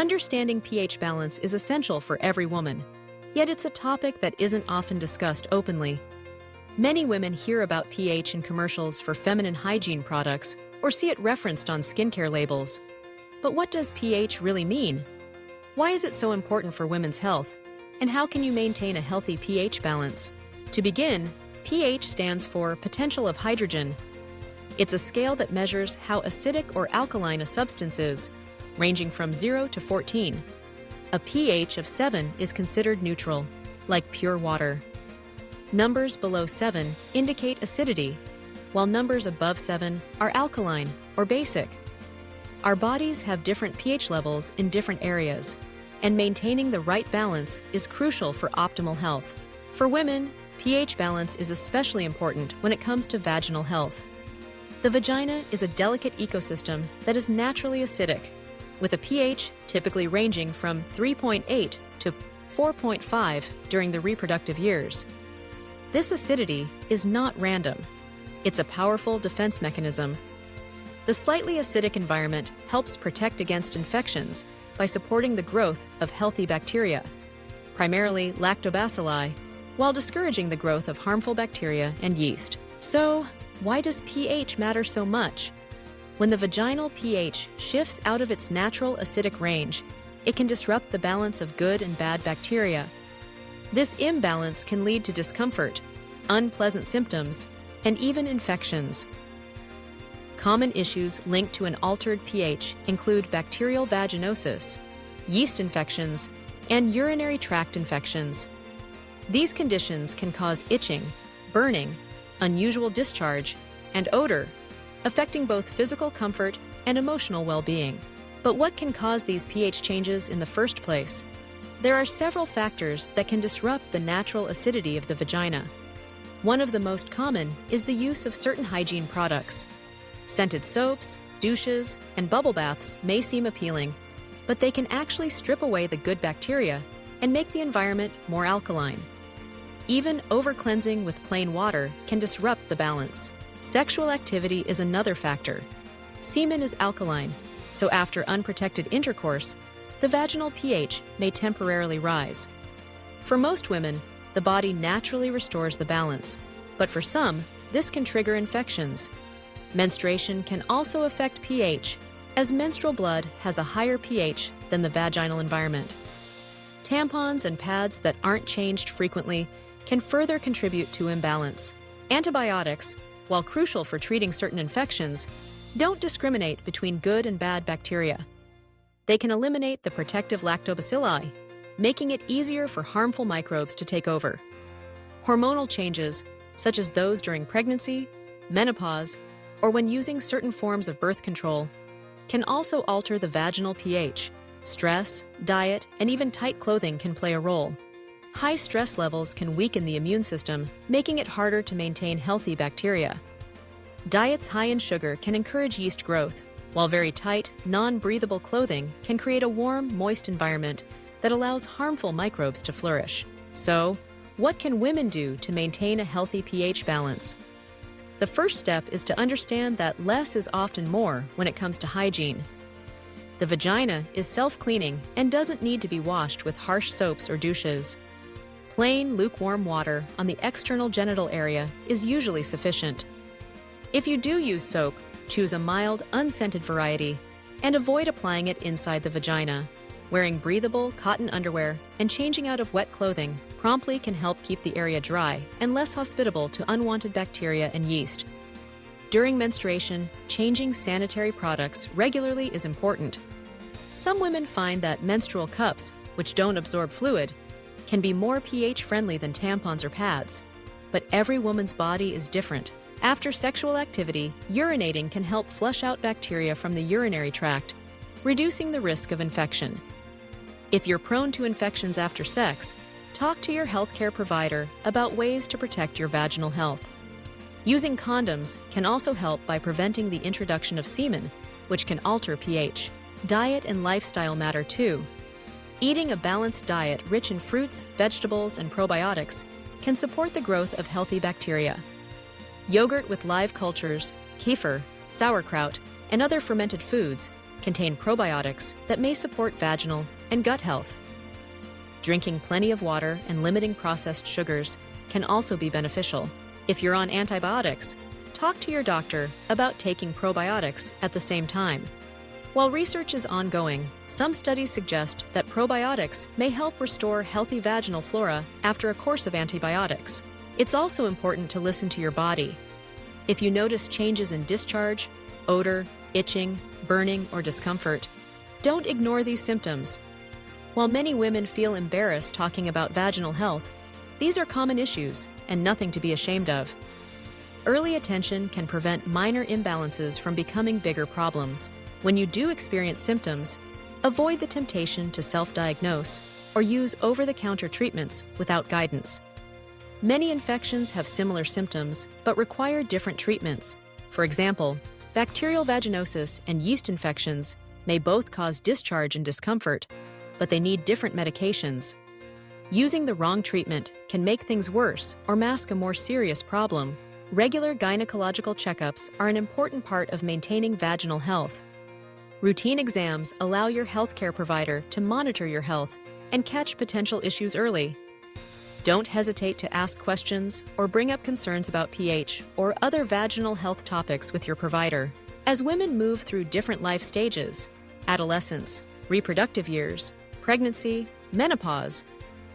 Understanding pH balance is essential for every woman, yet it's a topic that isn't often discussed openly. Many women hear about pH in commercials for feminine hygiene products or see it referenced on skincare labels. But what does pH really mean? Why is it so important for women's health? And how can you maintain a healthy pH balance? To begin, pH stands for potential of hydrogen. It's a scale that measures how acidic or alkaline a substance is, ranging from 0 to 14. A pH of 7 is considered neutral, like pure water. Numbers below 7 indicate acidity, while numbers above 7 are alkaline or basic. Our bodies have different pH levels in different areas, and maintaining the right balance is crucial for optimal health. For women, pH balance is especially important when it comes to vaginal health. The vagina is a delicate ecosystem that is naturally acidic, with a pH typically ranging from 3.8 to 4.5 during the reproductive years. This acidity is not random. It's a powerful defense mechanism. The slightly acidic environment helps protect against infections by supporting the growth of healthy bacteria, primarily lactobacilli, while discouraging the growth of harmful bacteria and yeast. So, why does pH matter so much? When the vaginal pH shifts out of its natural acidic range, it can disrupt the balance of good and bad bacteria. This imbalance can lead to discomfort, unpleasant symptoms, and even infections. Common issues linked to an altered pH include bacterial vaginosis, yeast infections, and urinary tract infections. These conditions can cause itching, burning, unusual discharge, and odor, affecting both physical comfort and emotional well-being. But what can cause these pH changes in the first place? There are several factors that can disrupt the natural acidity of the vagina. One of the most common is the use of certain hygiene products. Scented soaps, douches, and bubble baths may seem appealing, but they can actually strip away the good bacteria and make the environment more alkaline. Even over-cleansing with plain water can disrupt the balance. Sexual activity is another factor. Semen is alkaline, so after unprotected intercourse, the vaginal pH may temporarily rise. For most women, the body naturally restores the balance, but for some, this can trigger infections. Menstruation can also affect pH, as menstrual blood has a higher pH than the vaginal environment. Tampons and pads that aren't changed frequently can further contribute to imbalance. Antibiotics, while crucial for treating certain infections, don't discriminate between good and bad bacteria. They can eliminate the protective lactobacilli, making it easier for harmful microbes to take over. Hormonal changes, such as those during pregnancy, menopause, or when using certain forms of birth control, can also alter the vaginal pH. Stress, diet, and even tight clothing can play a role. High stress levels can weaken the immune system, making it harder to maintain healthy bacteria. Diets high in sugar can encourage yeast growth, while very tight, non-breathable clothing can create a warm, moist environment that allows harmful microbes to flourish. So, what can women do to maintain a healthy pH balance? The first step is to understand that less is often more when it comes to hygiene. The vagina is self-cleaning and doesn't need to be washed with harsh soaps or douches. Plain, lukewarm water on the external genital area is usually sufficient. If you do use soap, choose a mild, unscented variety and avoid applying it inside the vagina. Wearing breathable cotton underwear and changing out of wet clothing promptly can help keep the area dry and less hospitable to unwanted bacteria and yeast. During menstruation, changing sanitary products regularly is important. Some women find that menstrual cups, which don't absorb fluid, can be more pH-friendly than tampons or pads. But every woman's body is different. After sexual activity, urinating can help flush out bacteria from the urinary tract, reducing the risk of infection. If you're prone to infections after sex, talk to your healthcare provider about ways to protect your vaginal health. Using condoms can also help by preventing the introduction of semen, which can alter pH. Diet and lifestyle matter too. Eating a balanced diet rich in fruits, vegetables, and probiotics can support the growth of healthy bacteria. Yogurt with live cultures, kefir, sauerkraut, and other fermented foods contain probiotics that may support vaginal and gut health. Drinking plenty of water and limiting processed sugars can also be beneficial. If you're on antibiotics, talk to your doctor about taking probiotics at the same time. While research is ongoing, some studies suggest that probiotics may help restore healthy vaginal flora after a course of antibiotics. It's also important to listen to your body. If you notice changes in discharge, odor, itching, burning, or discomfort, don't ignore these symptoms. While many women feel embarrassed talking about vaginal health, these are common issues and nothing to be ashamed of. Early attention can prevent minor imbalances from becoming bigger problems. When you do experience symptoms, avoid the temptation to self-diagnose or use over-the-counter treatments without guidance. Many infections have similar symptoms but require different treatments. For example, bacterial vaginosis and yeast infections may both cause discharge and discomfort, but they need different medications. Using the wrong treatment can make things worse or mask a more serious problem. Regular gynecological checkups are an important part of maintaining vaginal health. Routine exams allow your healthcare provider to monitor your health and catch potential issues early. Don't hesitate to ask questions or bring up concerns about pH or other vaginal health topics with your provider. As women move through different life stages, adolescence, reproductive years, pregnancy, menopause,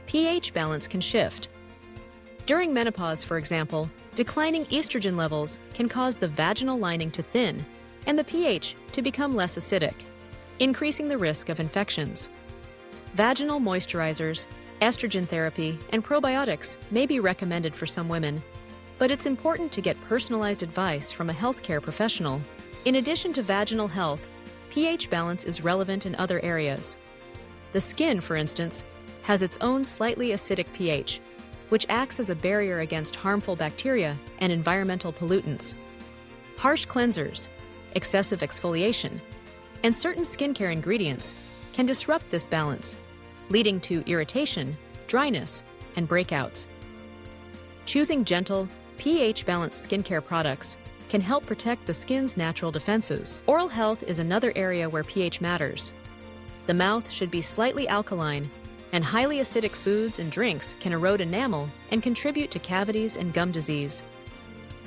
pH balance can shift. During menopause, for example, declining estrogen levels can cause the vaginal lining to thin and the pH to become less acidic, increasing the risk of infections. Vaginal moisturizers, estrogen therapy, and probiotics may be recommended for some women, but it's important to get personalized advice from a healthcare professional. In addition to vaginal health, pH balance is relevant in other areas. The skin, for instance, has its own slightly acidic pH, which acts as a barrier against harmful bacteria and environmental pollutants. Harsh cleansers, excessive exfoliation, and certain skincare ingredients can disrupt this balance, leading to irritation, dryness, and breakouts. Choosing gentle, pH-balanced skincare products can help protect the skin's natural defenses. Oral health is another area where pH matters. The mouth should be slightly alkaline, and highly acidic foods and drinks can erode enamel and contribute to cavities and gum disease.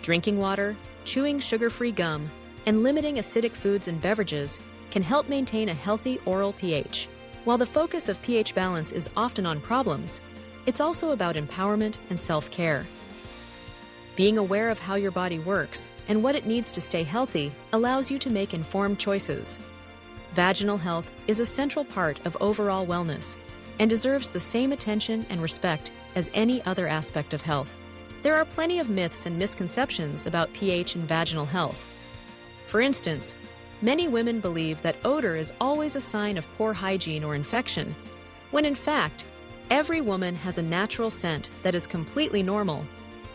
Drinking water, chewing sugar-free gum, and limiting acidic foods and beverages can help maintain a healthy oral pH. While the focus of pH balance is often on problems, it's also about empowerment and self-care. Being aware of how your body works and what it needs to stay healthy allows you to make informed choices. Vaginal health is a central part of overall wellness and deserves the same attention and respect as any other aspect of health. There are plenty of myths and misconceptions about pH and vaginal health. For instance, many women believe that odor is always a sign of poor hygiene or infection, when in fact, every woman has a natural scent that is completely normal.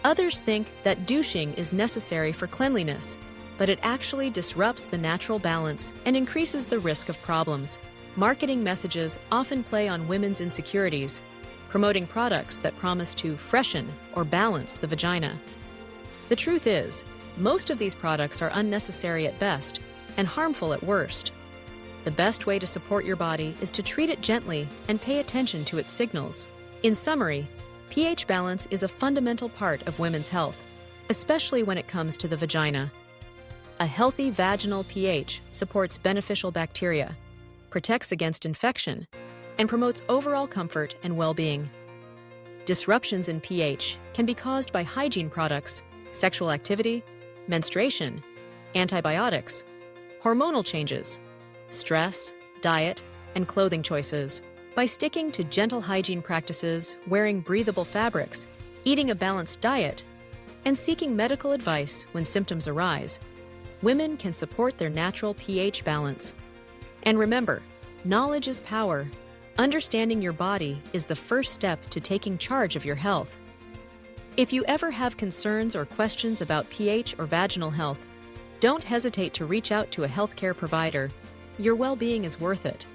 Others think that douching is necessary for cleanliness, but it actually disrupts the natural balance and increases the risk of problems. Marketing messages often play on women's insecurities, promoting products that promise to freshen or balance the vagina. The truth is, most of these products are unnecessary at best and harmful at worst. The best way to support your body is to treat it gently and pay attention to its signals. In summary, pH balance is a fundamental part of women's health, especially when it comes to the vagina. A healthy vaginal pH supports beneficial bacteria, protects against infection, and promotes overall comfort and well-being. Disruptions in pH can be caused by hygiene products, sexual activity, menstruation, antibiotics, hormonal changes, stress, diet, and clothing choices. By sticking to gentle hygiene practices, wearing breathable fabrics, eating a balanced diet, and seeking medical advice when symptoms arise, women can support their natural pH balance. And remember, knowledge is power. Understanding your body is the first step to taking charge of your health. If you ever have concerns or questions about pH or vaginal health, don't hesitate to reach out to a healthcare provider. Your well-being is worth it.